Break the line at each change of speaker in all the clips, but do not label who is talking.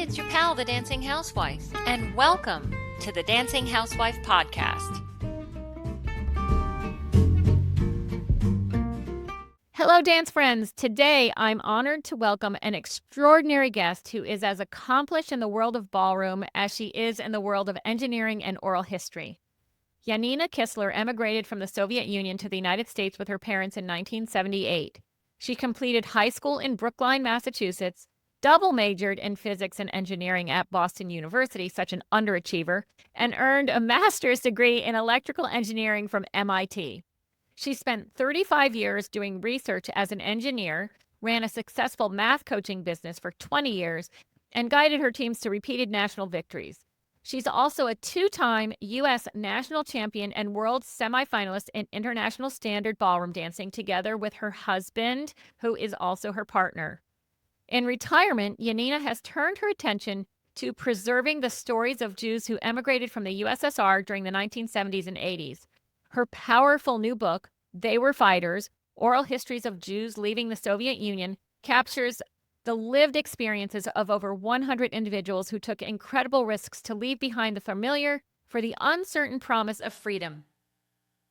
it's your pal, the Dancing Housewife, and welcome to the Dancing Housewife Podcast.
Hello, dance friends. Today, I'm honored to welcome an extraordinary guest who is as accomplished in the world of ballroom as she is in the world of engineering and oral history. Yanina Kissler emigrated from the Soviet Union to the United States with her parents in 1978. She completed high school in Brookline, Massachusetts, double majored in physics and engineering at Boston University, such an underachiever, and earned a master's degree in electrical engineering from MIT. She spent 35 years doing research as an engineer, ran a successful math coaching business for 20 years, and guided her teams to repeated national victories. She's also a two-time U.S. national champion and world semifinalist in international standard ballroom dancing, together with her husband, who is also her partner. In retirement, Yanina has turned her attention to preserving the stories of Jews who emigrated from the USSR during the 1970s and 80s. Her powerful new book, They Were Fighters: Oral Histories of Jews Leaving the Soviet Union, captures the lived experiences of over 100 individuals who took incredible risks to leave behind the familiar for the uncertain promise of freedom.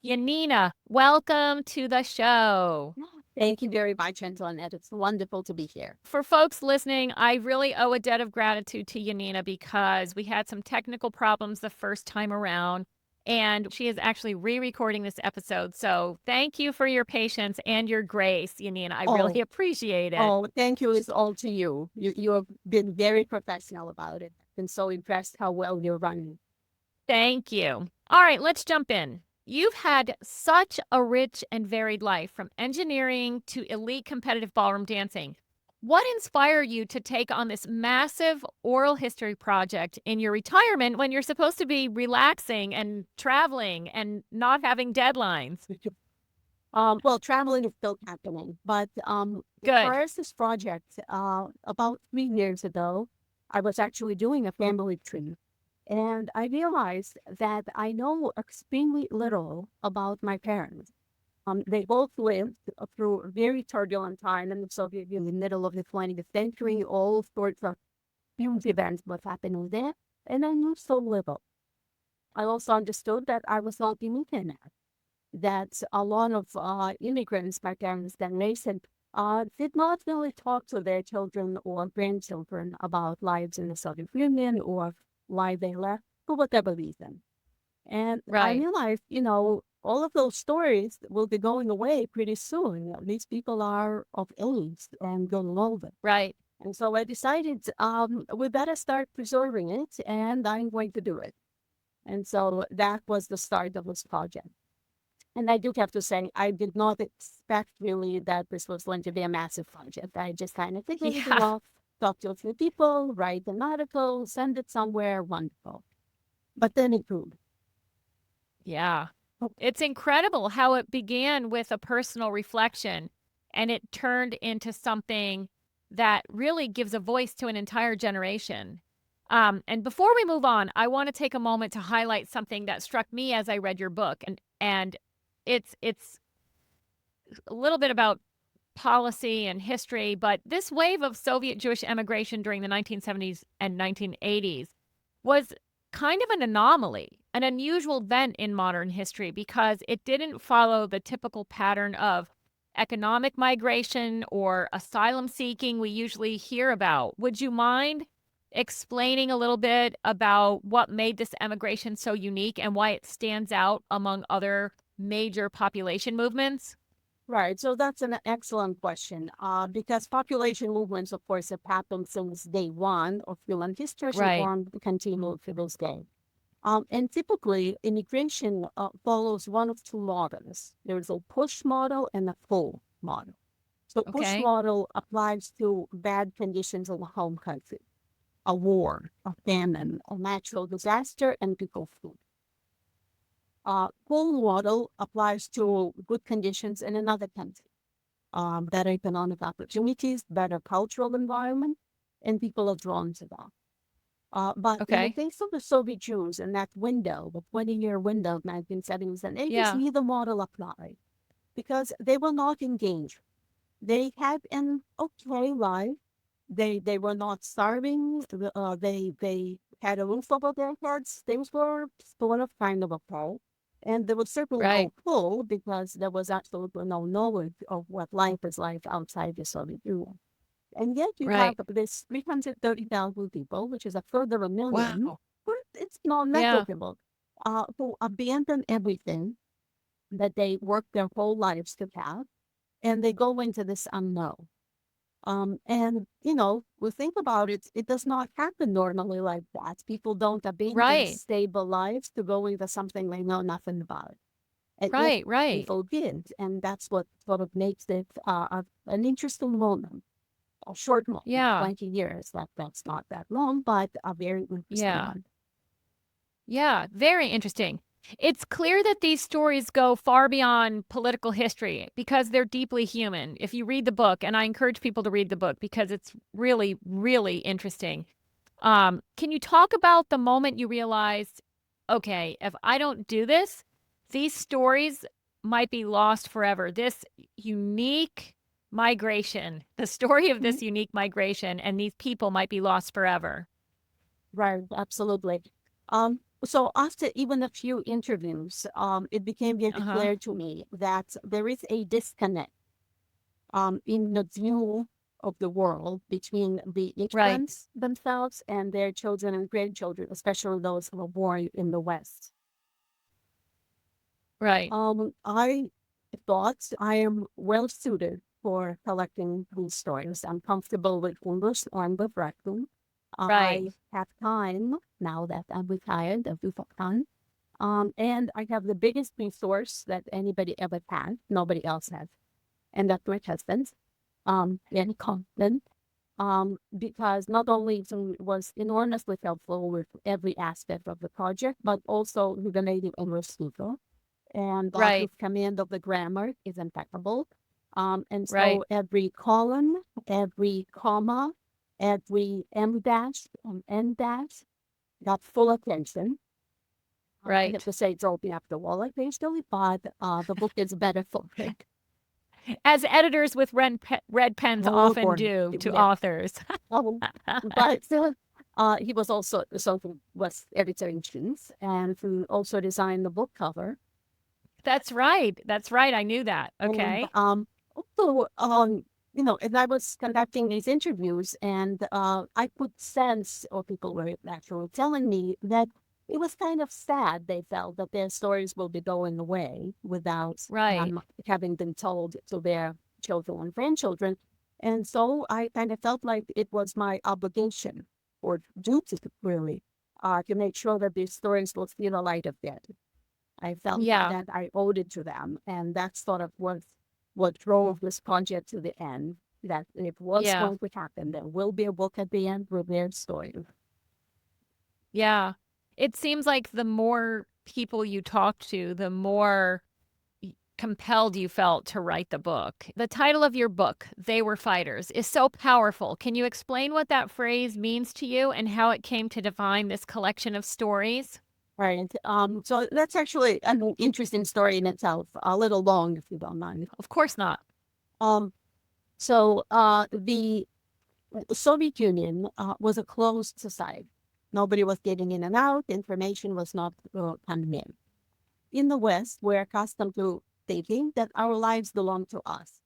Yanina, welcome to the show.
Thank you very much, Antoinette. It's wonderful to be here.
For folks listening, I really owe a debt of gratitude to Yanina because we had some technical problems the first time around, and she is actually re-recording this episode. So thank you for your patience and your grace, Yanina. I really appreciate it.
Oh, thank you. It's all to you. You have been very professional about it. I've been so impressed how well you're running.
Thank you. All right, let's jump in. You've had such a rich and varied life, from engineering to elite competitive ballroom dancing. What inspired you to take on this massive oral history project in your retirement when you're supposed to be relaxing and traveling and not having deadlines?
Well, traveling is still happening, but
Good.
for us, this project, about 3 years ago, I was actually doing a family trip, and I realized that I know extremely little about my parents. They both lived through a very turbulent time in the Soviet Union, middle of the 20th century. All sorts of huge events were happening there, and I knew so little. I also understood that I was not unique in that a lot of immigrants, my parents' generation, did not really talk to their children or grandchildren about lives in the Soviet Union or why they left for whatever reason. And I realized, all of those stories will be going away pretty soon. These people are of age and going older.
Right.
And so I decided we better start preserving it, and I'm going to do it. And so that was the start of this project. And I do have to say, I did not expect really that this was going to be a massive project. I just kind of think, talk to a few people, write an article, send it somewhere, wonderful. But then it grew.
Yeah. It's incredible how it began with a personal reflection and it turned into something that really gives a voice to an entire generation. And before we move on, I want to take a moment to highlight something that struck me as I read your book. And it's a little bit about policy and history, but this wave of Soviet Jewish emigration during the 1970s and 1980s was kind of an anomaly, an unusual event in modern history because it didn't follow the typical pattern of economic migration or asylum seeking we usually hear about. Would you mind explaining a little bit about what made this emigration so unique and why it stands out among other major population movements?
Right. So that's an excellent question because population movements, of course, have happened since day one of human history and continue to this day. And typically, immigration follows one of two models. There's a push model and a pull model. So push model applies to bad conditions in the home country, a war, a famine, a natural disaster, and people flee. Pull model applies to good conditions in another country, better economic opportunities, better cultural environment, and people are drawn to that. But in the case of the Soviet Jews in that window, the 20-year window of 1970s and 80s, neither model applied because they were not engaged. They had an okay life, They were not starving. They had a roof over their heads. Things were sort of kind of a pro. And there was certainly
Right.
no pull because there was absolutely no knowledge of what life is like outside the Soviet Union. And yet you have
Right.
this 330,000 people, which is a further a million,
Wow.
but it's not
Yeah.
negligible, who abandon everything that they worked their whole lives to have, and they go into this unknown. And we think about it, it does not happen normally like that. People don't abandon
Right.
stable lives to go into something they know nothing about. And yet
Right. Right.
people did, and that's what sort of makes it an interesting moment. A short moment,
Yeah.
20 years. That's not that long, but a very interesting
Yeah.
one.
Yeah. Very interesting. It's clear that these stories go far beyond political history because they're deeply human. If you read the book, and I encourage people to read the book because it's really, really interesting. Can you talk about the moment you realized, okay, if I don't do this, these stories might be lost forever. This unique migration, the story of
Mhm.
this unique migration, and these people might be lost forever.
Right, absolutely. So after even a few interviews, it became very
Uh-huh.
clear to me that there is a disconnect in the view of the world between the
Right.
immigrants themselves and their children and grandchildren, especially those who were born in the West.
Right.
I thought I am well suited for collecting these stories. I'm comfortable with English and with writing.
Right.
I have time now that I'm retired, I do have time. And I have the biggest resource that anybody ever had, nobody else has. And that's my husband, very confident. Because not only was enormously helpful with every aspect of the project, but also with the native English speaker and his
Right.
command of the grammar is impeccable. And
Right.
so every colon, every comma, every M dash and N dash got full attention. I have
Right.
to say it's open up the wall occasionally, but the book is better for it.
As editors with red pens
Oh,
often
Gordon,
do to
yeah.
authors.
But he was also was editor-in-chief and who also designed the book cover.
That's right. That's right. I knew that.
And
Okay.
also, as I was conducting these interviews, and I could sense, or people were actually telling me that it was kind of sad. They felt that their stories will be going away without
Right.
having been told to their children and grandchildren. And so I kind of felt like it was my obligation or duty, really, to make sure that these stories will see the light of day. I felt
Yeah.
that I owed it to them, and that's sort of what drove this project to the end. That if what's
Yeah.
going to happen, there will be a book at the end with their story.
Yeah. It seems like the more people you talked to, the more compelled you felt to write the book. The title of your book, They Were Fighters, is so powerful. Can you explain what that phrase means to you and how it came to define this collection of stories?
Right. So that's actually an interesting story in itself. A little long, if you don't mind.
Of course not.
Um, the Soviet Union was a closed society. Nobody was getting in and out. Information was not coming in. In the West, we're accustomed to thinking that our lives belong to us.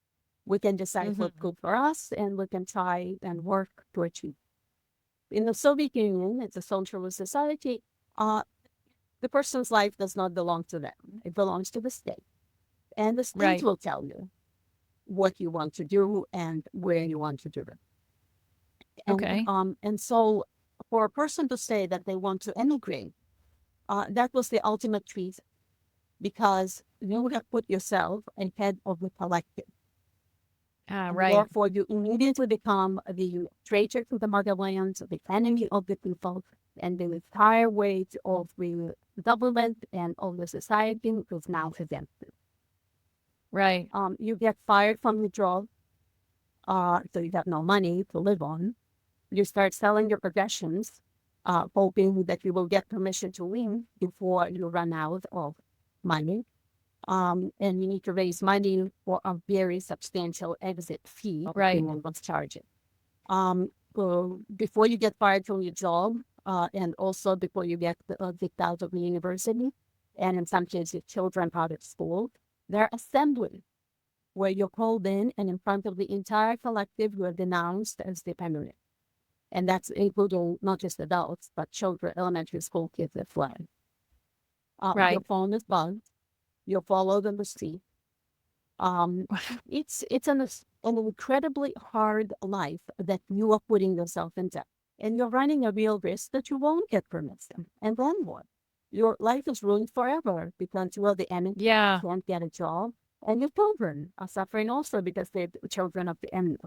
We can decide
Hmm.
what's good for us, and we can try and work to achieve. In the Soviet Union, it's a socialist society. Uh, the person's life does not belong to them. It belongs to the state. And the state
Right.
will tell you what you want to do and where you want to do it.
Okay.
And so for a person to say that they want to emigrate, that was the ultimate treason because you have put yourself ahead of the collective. And
Right.
therefore, you immediately become the traitor to the motherland, the enemy of the people, and the entire weight of the government and of the society is now against you.
Right.
You get fired from your job, so you have no money to live on. You start selling your possessions, hoping that you will get permission to leave before you run out of money. And you need to raise money for a very substantial exit fee
Right.
depending on what's charging. Before you get fired from your job, and also before you get kicked out of the university, and in some cases, children out of school, there are assemblies where you're called in and in front of the entire collective, you're denounced as dependent. And that's including not just adults, but children, elementary school kids as well. Your
Right.
phone is bugged. You're followed on the street. Um, it's an incredibly hard life that you are putting yourself into, and you're running a real risk that you won't get permission. And then what? Your life is ruined forever because you are the enemy,
Yeah.
can't get a job, and your children are suffering also because they're the children of the enemy.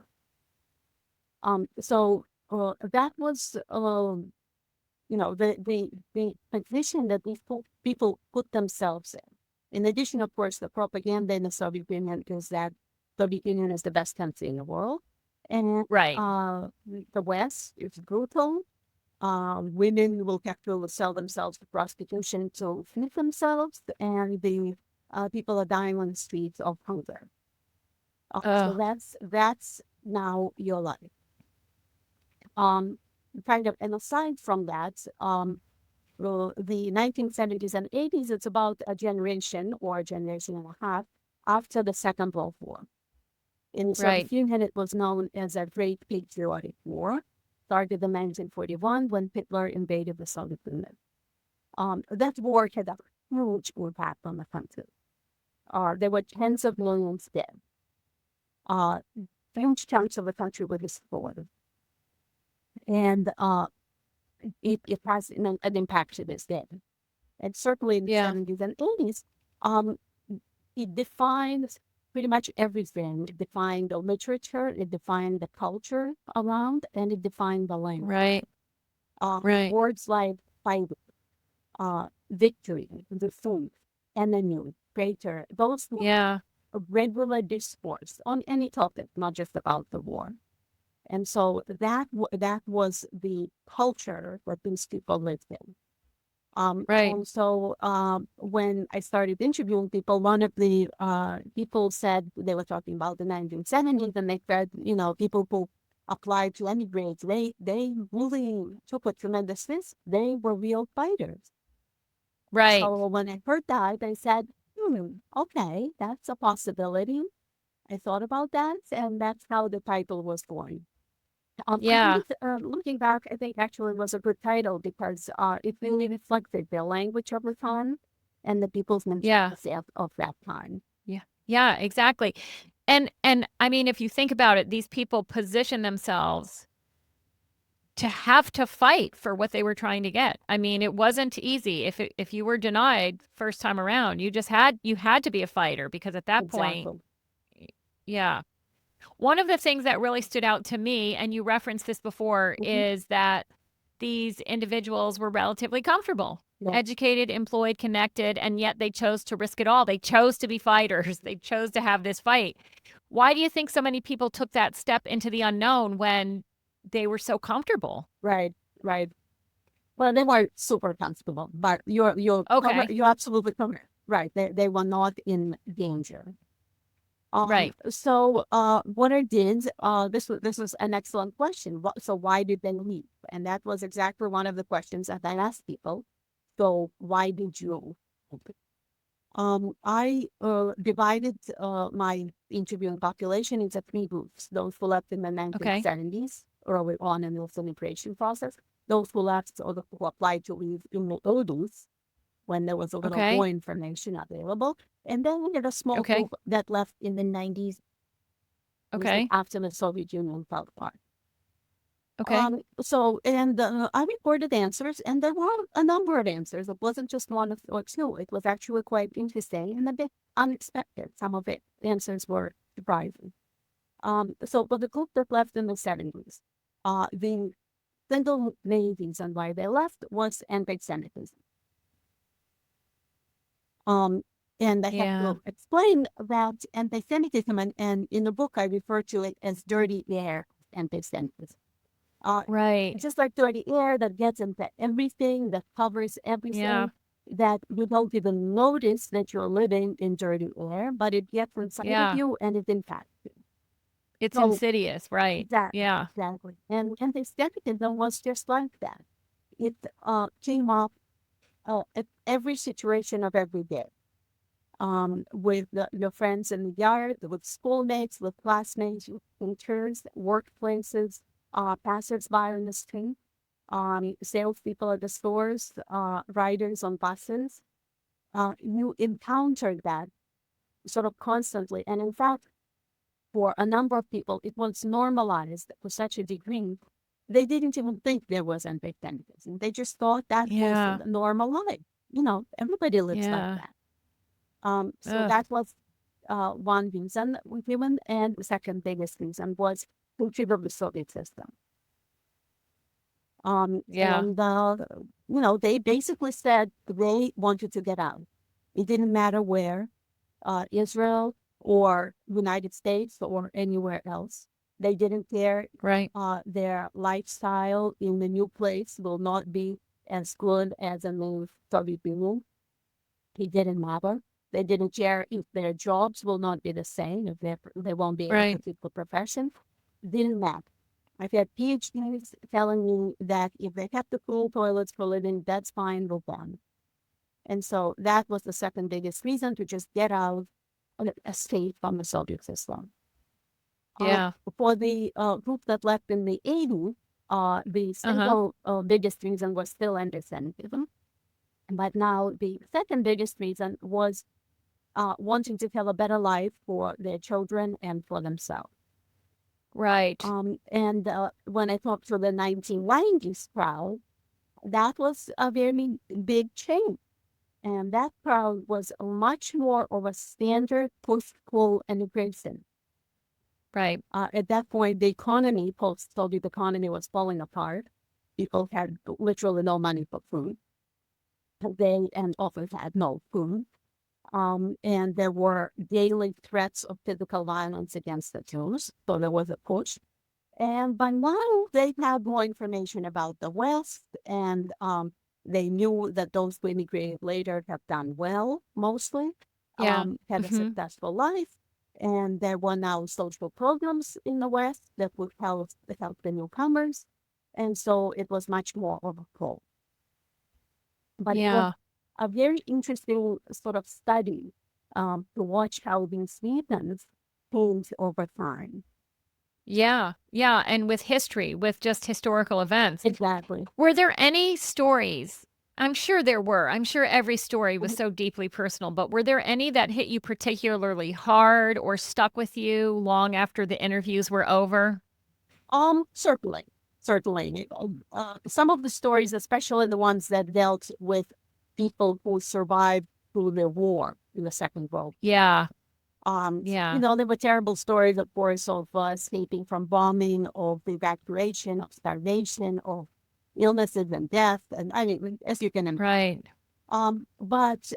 So that was the position that these people put themselves in. In addition, of course, the propaganda in the Soviet Union is that Soviet Union is the best country in the world, and
Right.
the West is brutal. Women will have to sell themselves to prostitution to feed themselves, and the people are dying on the streets of hunger. So
Oh,
that's now your life. Um, Kind of, and aside from that, well, the 1970s and 80s, it's about a generation or a generation and a half after the Second World War. In the
right.
Soviet Union, it was known as a Great Patriotic War, started in 1941 when Hitler invaded the Soviet Union. That war had a huge impact on the country. There were tens of millions dead. Uh, Huge chunks of the country were destroyed. And it has an impact to this day. And certainly in the
Yeah.
70s and 80s, um, it defines pretty much everything. It defined the literature, it defined the culture around, and it defined the language.
Right. Right.
Words like fight, victory, the food, enemy, traitor, those were
Yeah.
regular discourse on any topic, not just about the war. And so that was the culture that these people lived in.
Right.
And so when I started interviewing people, one of the people said they were talking about the 1970s, and they said, people who applied to emigrate, they really took a tremendous risk. They were real fighters.
Right.
So when I heard that, I said, okay, that's a possibility. I thought about that, and that's how the title was born. I think
Yeah.
looking back, I think actually was a good title because it really reflected the language of the time and the people's
Yeah.
mentality of that time.
Yeah. Yeah, exactly. And I mean, if you think about it, these people position themselves to have to fight for what they were trying to get. I mean, it wasn't easy. If you were denied first time around, you had to be a fighter because at that point,
Exactly.
yeah. One of the things that really stood out to me, and you referenced this before,
Mm-hmm.
is that these individuals were relatively comfortable,
Yeah.
educated, employed, connected, and yet they chose to risk it all. They chose to be fighters. They chose to have this fight. Why do you think so many people took that step into the unknown when they were so comfortable?
Right. Right. Well, they were super comfortable, but
Okay.
you're absolutely correct. Right. They were not in danger.
Right.
So what I did, this was an excellent question. So why did they leave? And that was exactly one of the questions that I asked people. So why did you leave? I divided my interviewing population into three groups: those who left in the
Okay.
1970s, early on in the immigration process; those who left or who applied to leave in the 80s, when there was a little
Okay.
more information available. And then we had a small
Okay.
group that left in the 90s,
Okay.
after the Soviet Union fell apart.
Okay.
And I recorded answers, and there were a number of answers. It wasn't just one or two. It was actually quite interesting and a bit unexpected. Some of it, the answers were surprising. But the group that left in the 70s, the single main reason why they left was anti-Semitism. Um, and I have
Yeah.
to explain that anti-Semitism, and in the book I refer to it as dirty air anti-Semitism. Uh,
Right.
just like dirty air that gets into everything, that covers
Yeah.
everything, that you don't even notice that you're living in dirty air, but it gets inside of
Yeah.
you and it impacts you.
It's
So
insidious, right?
exactly,
Yeah.
exactly. And the skepticism was just like that. It came up at every situation of every day. With your friends in the yard, with schoolmates, with classmates, with interns, workplaces, passersby on the street, salespeople at the stores, riders on buses. You encountered that sort of constantly. And in fact, for a number of people, it was normalized to such a degree, they didn't even think there was anti-Semitism. They just thought that was
Yeah.
normal life. Everybody lives like
Yeah.
that. So
Ugh.
that was one reason we given, and the second biggest reason was to trigger the Soviet system.
Yeah.
And they basically said they wanted to get out. It didn't matter where, Israel or United States or anywhere else. They didn't care.
Right.
Their lifestyle in the new place will not be as good as in the Soviet Union. It didn't matter. They didn't care if their jobs will not be the same, if they won't be able to
Right.
keep the profession. Didn't matter. I've had PhDs telling me that if they have to cool toilets for a living, that's fine, move on. And so that was the second biggest reason to just get out, escape from the Soviet system.
Yeah.
For the group that left in the 80s, the
Uh-huh.
single biggest reason was still anti-Semitism. But now the second biggest reason was wanting to have a better life for their children and for themselves.
Right.
And when I talked to the 1990s crowd, that was a very big change. And that crowd was much more of a standard post-school immigration.
Right.
At that point, the economy, post-Soviet economy, was falling apart. People had literally no money for food. They and often had no food. And there were daily threats of physical violence against the Jews. So there was a push. And by now, they had more information about the West, and they knew that those who immigrated later have done well, mostly,
Yeah.
had a
Mm-hmm.
successful life. And there were now social programs in the West that would help the newcomers. And so it was much more of a pull. But it was
Yeah.
a very interesting sort of study to watch how these regions change over time.
Yeah. Yeah. And with history, with just historical events.
Exactly.
Were there any stories? I'm sure there were. I'm sure every story was so deeply personal, but were there any that hit you particularly hard or stuck with you long after the interviews were over?
Certainly, certainly. Some of the stories, especially the ones that dealt with people who survived through the war in the Second World.
Yeah. Yeah.
There were terrible stories, of course, of escaping from bombing, of evacuation, of starvation, of illnesses and death, and I mean, as you can imagine.
Right.
But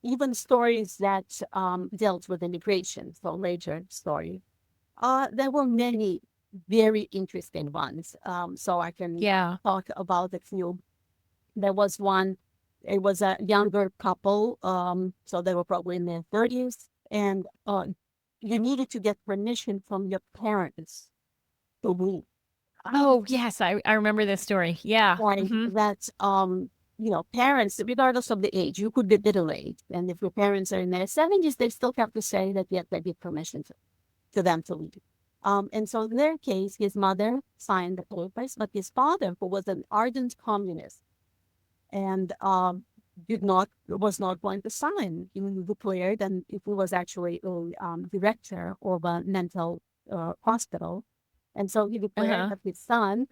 even stories that dealt with immigration, so later story, there were many very interesting ones. So I can
Yeah.
talk about a few. There was one, it was a younger couple, so they were probably in their 30s, and you needed to get permission from your parents to leave.
Oh, yes. I remember this story. Yeah.
Like
Hmm.
that, parents, regardless of the age, you could be middle-aged, and if your parents are in their 70s, they still have to say that yes, they give permission to them to leave. And so in their case, his mother signed the papers, but his father, who was an ardent communist and was not going to sign, he declared, and he was actually a director of a mental hospital. And so he declared
Uh-huh.
that his son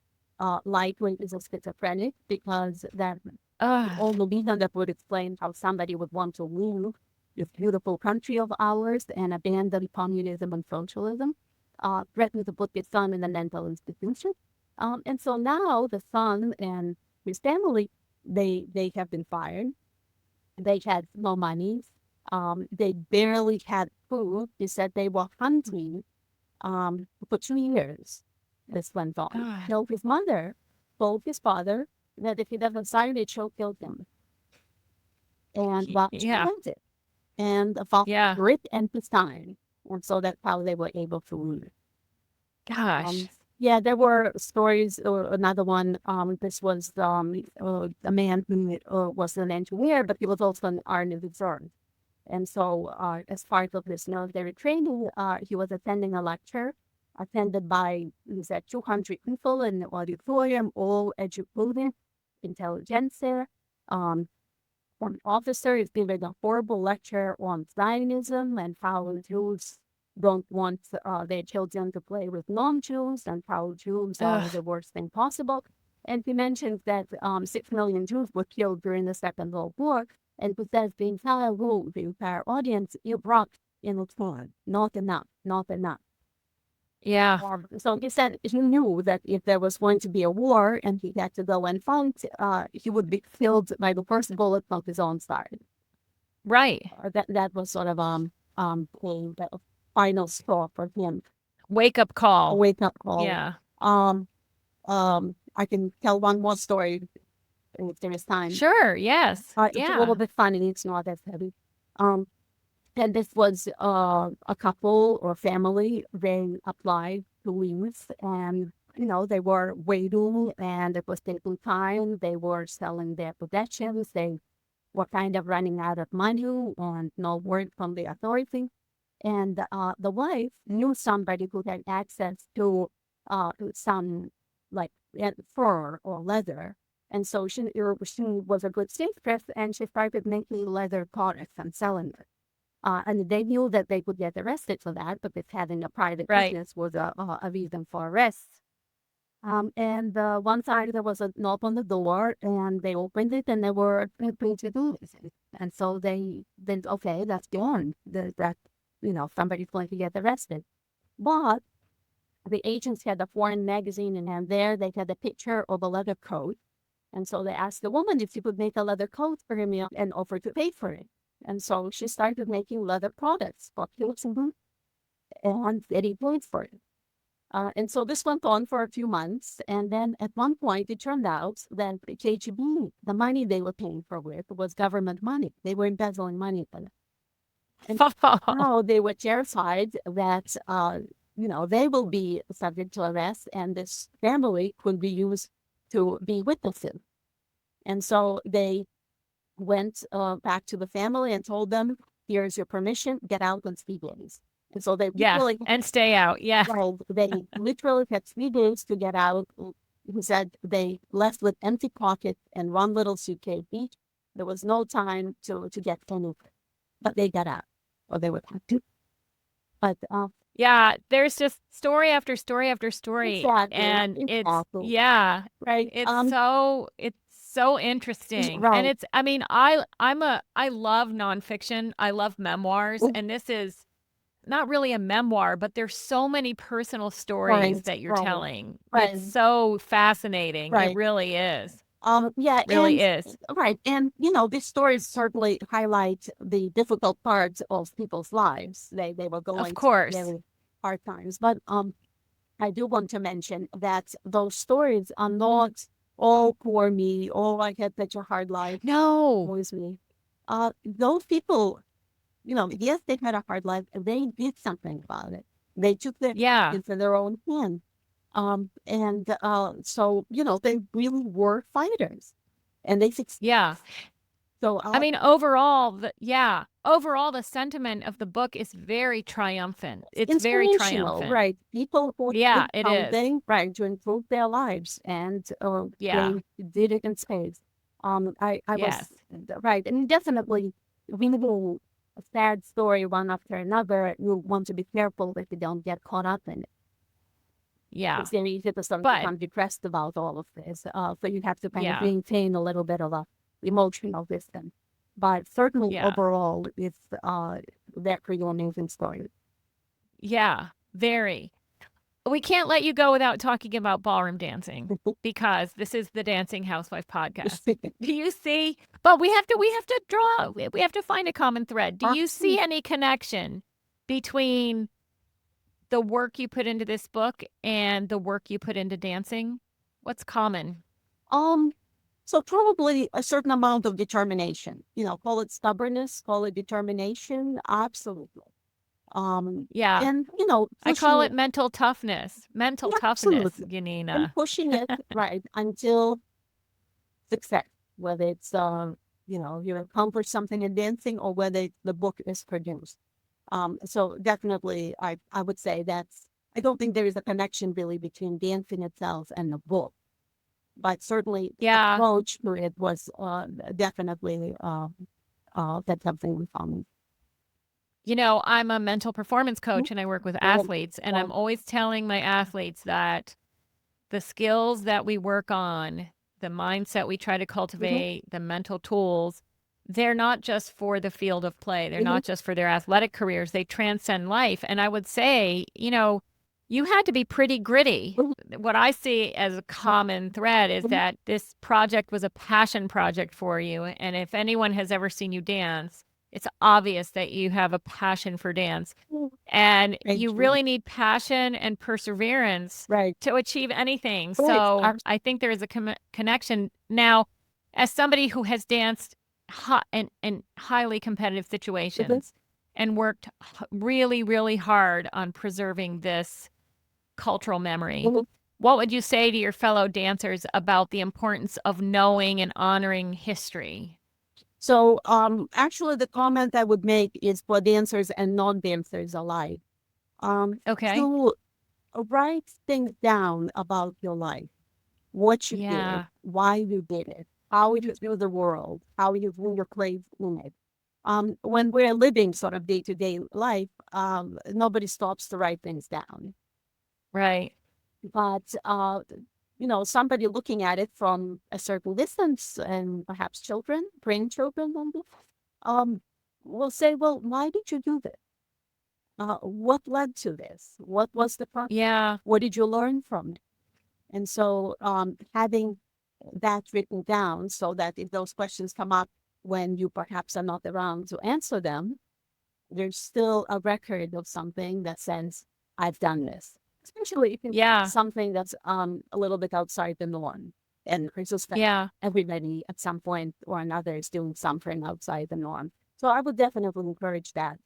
likely is a schizophrenic, because that
Ugh.
all the reason that would explain how somebody would want to leave this beautiful country of ours and abandon communism and socialism, threatened to put his son in a mental institution. And so now the son and his family, they have been fired. They had no money. They barely had food. He said they were hunting for 2 years. This went on.
God.
So his mother told his father that if he doesn't sign it, she'll kill him. And she
Yeah.
went it. And the father
Yeah.
grit and to sign. And so that's how they were able to leave.
Gosh.
Yeah, there were stories. Another one. This was a man who was an engineer, but he was also an army reserve. And so, as part of this military training, he was attending a lecture attended by, he said, 200 people in the auditorium, all educated, intelligentsia. One officer is giving a horrible lecture on Zionism and how Jews don't want their children to play with non-Jews and how Jews are
Ugh.
the worst thing possible. And he mentions that 6 million Jews were killed during the Second World War. And he says the entire room, the entire audience, erupt in applause. Not enough, not enough.
Yeah.
So he said he knew that if there was going to be a war and he had to go and fight, he would be killed by the first bullet from his own side.
Right.
That was sort of the final straw for him.
Wake up
A
call.
wake up call.
Yeah.
I can tell one more story if there is time.
Sure. Yes.
It's a
Yeah.
little bit funny. It's not as heavy. And this was a couple or family. They applied to leave, and they were waiting, and it was taking time. They were selling their possessions. They were kind of running out of money, and no word from the authority. And the wife knew somebody who had access to some like fur or leather. And so she was a good seamstress, and she started making leather products and selling it. And they knew that they could get arrested for that, but if having a private
Right.
business was a reason for arrest. And one time there was a knock on the door, and they opened it, and they were free to do this. And so they then, okay, that's gone. That somebody's going to get arrested. But the agents had a foreign magazine in hand there. They had a picture of a leather coat. And so they asked the woman if she could make a leather coat for him and offered to pay for it. And so she started making leather products for clothes and boots, and getting paid for it. And so this went on for a few months. And then at one point, it turned out that the KGB, the money they were paying for it was government money. They were embezzling money for it. And now they were terrified that, they will be subject to arrest, and this family could be used to be witnesses. And so they went back to the family and told them, here's your permission, get out on 3 days. And so they
Yeah.
literally,
And stay out. Yeah.
well, they literally had 3 days to get out. He said they left with empty pockets and one little suitcase each. There was no time to get anything, but they got out, or they would have to. But
Yeah. There's just story after story after story.
Exactly,
And it's,
exactly.
yeah.
right,
It's so interesting.
Right.
And it's, I mean, I love nonfiction. I love memoirs.
Mm.
And this is not really a memoir, but there's so many personal stories
Right,
that you're
right,
telling.
right.
It's so fascinating.
Right.
It really is.
Yeah,
Really
and
is.
right, and these stories certainly highlight the difficult parts of people's lives. They were going
Of course.
through very hard times, but I do want to mention that those stories are not all poor me. Oh, I had such a hard life.
No.
Was me. Those people, yes, they had a hard life, and they did something about it. They took their
Yeah.
into their own hands. So, they really were fighters, and they succeeded.
Yeah.
So,
I mean, overall, the sentiment of the book is very triumphant. It's very
inspirational,
triumphant.
right? People who
Yeah,
did
it is.
something, right, to improve their lives, and
Yeah.
they did it in spades. I
Yes.
was right, and definitely reading a sad story one after another, you want to be careful that you don't get caught up in it.
Yeah.
It's very easy to sort of
But-
become depressed about all of this. So you have to kind of
Yeah.
maintain a little bit of a emotional distance. But certainly
Yeah.
overall, it's they're pretty amazing story.
Yeah, very. We can't let you go without talking about ballroom dancing because this is the Dancing Housewife podcast. Do you see? But we have to find a common thread. Do you see any connection between the work you put into this book and the work you put into dancing? What's common?
So probably a certain amount of determination. Call it stubbornness, call it determination. Absolutely.
Yeah.
And,
I call
pushing
it mental toughness. Mental
Yeah,
toughness,
absolutely. And
Yanina.
pushing it, right, until success, whether it's, you accomplish something in dancing or whether the book is produced. So definitely, I would say I don't think there is a connection really between dancing itself and the book, but certainly the
Yeah.
approach to it was definitely that's something we found.
I'm a mental performance coach and I work with athletes, and I'm always telling my athletes that the skills that we work on, the mindset we try to cultivate, the mental tools, they're not just for the field of play. They're not just for their athletic careers. They transcend life. And I would say, you had to be pretty gritty. What I see as a common thread is that this project was a passion project for you. And if anyone has ever seen you dance, it's obvious that you have a passion for dance. And you really need passion and perseverance to achieve anything. So I think there is a connection. Now, as somebody who has danced in highly competitive situations and worked really, really hard on preserving this cultural memory, what would you say to your fellow dancers about the importance of knowing and honoring history?
So actually the comment I would make is for dancers and non-dancers alike.
Okay.
To write things down about your life, what you did, why you did it, how you view the world, how you view your place in it. When we're living sort of day-to-day life, nobody stops to write things down.
Right.
But somebody looking at it from a certain distance, and perhaps children, grandchildren, will say, well, why did you do this? What led to this? What was the problem?
Yeah.
What did you learn from it? And so having that written down so that if those questions come up when you perhaps are not around to answer them, there's still a record of something that says, I've done this. Especially if it's something that's a little bit outside the norm. And I suspect everybody at some point or another is doing something outside the norm. So I would definitely encourage that.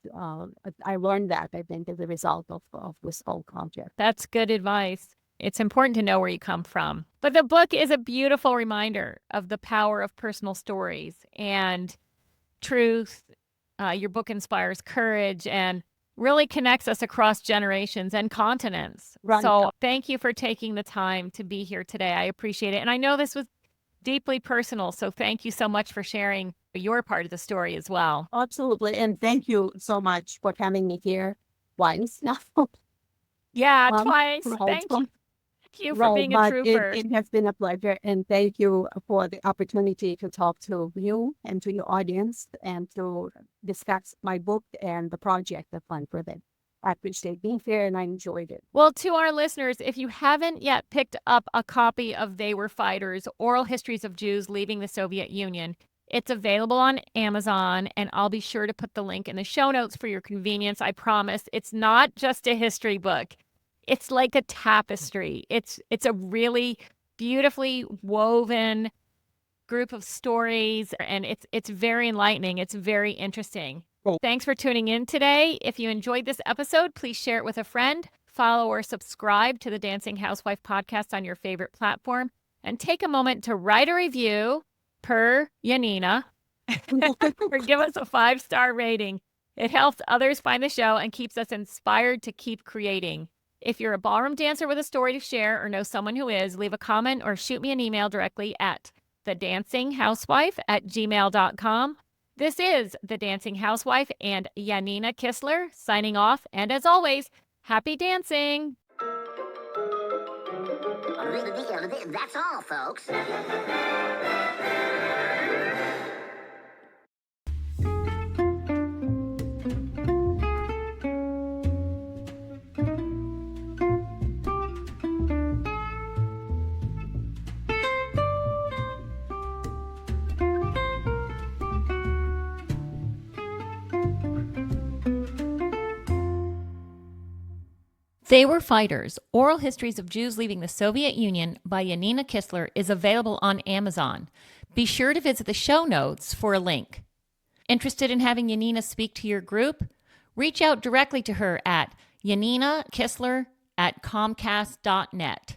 I learned that, I think, as a result of this whole project.
That's good advice. It's important to know where you come from. But the book is a beautiful reminder of the power of personal stories and truth. Your book inspires courage and really connects us across generations and continents.
Right.
So thank you for taking the time to be here today. I appreciate it. And I know this was deeply personal, so thank you so much for sharing your part of the story as well.
Absolutely. And thank you so much for having me here once now.
Twice. Thank you. Thank you for being a trooper.
It has been a pleasure, and thank you for the opportunity to talk to you and to your audience and to discuss my book and the project of Fun for Them. I appreciate being here, and I enjoyed it.
Well, to our listeners, if you haven't yet picked up a copy of They Were Fighters, Oral Histories of Jews Leaving the Soviet Union, it's available on Amazon, and I'll be sure to put the link in the show notes for your convenience. I promise. It's not just a history book. It's like a tapestry. It's a really beautifully woven group of stories, and it's very enlightening. It's very interesting.
Cool.
Thanks for tuning in today. If you enjoyed this episode, please share it with a friend, follow or subscribe to the Dancing Housewife podcast on your favorite platform, and take a moment to write a review per Yanina or give us a 5-star rating. It helps others find the show and keeps us inspired to keep creating. If you're a ballroom dancer with a story to share or know someone who is, leave a comment or shoot me an email directly at thedancinghousewife@gmail.com. This is The Dancing Housewife and Yanina Kisler signing off. And as always, happy dancing.
That's all, folks.
They Were Fighters, Oral Histories of Jews Leaving the Soviet Union by Yanina Kisler is available on Amazon. Be sure to visit the show notes for a link. Interested in having Yanina speak to your group? Reach out directly to her at Yanina Kissler at Comcast.net.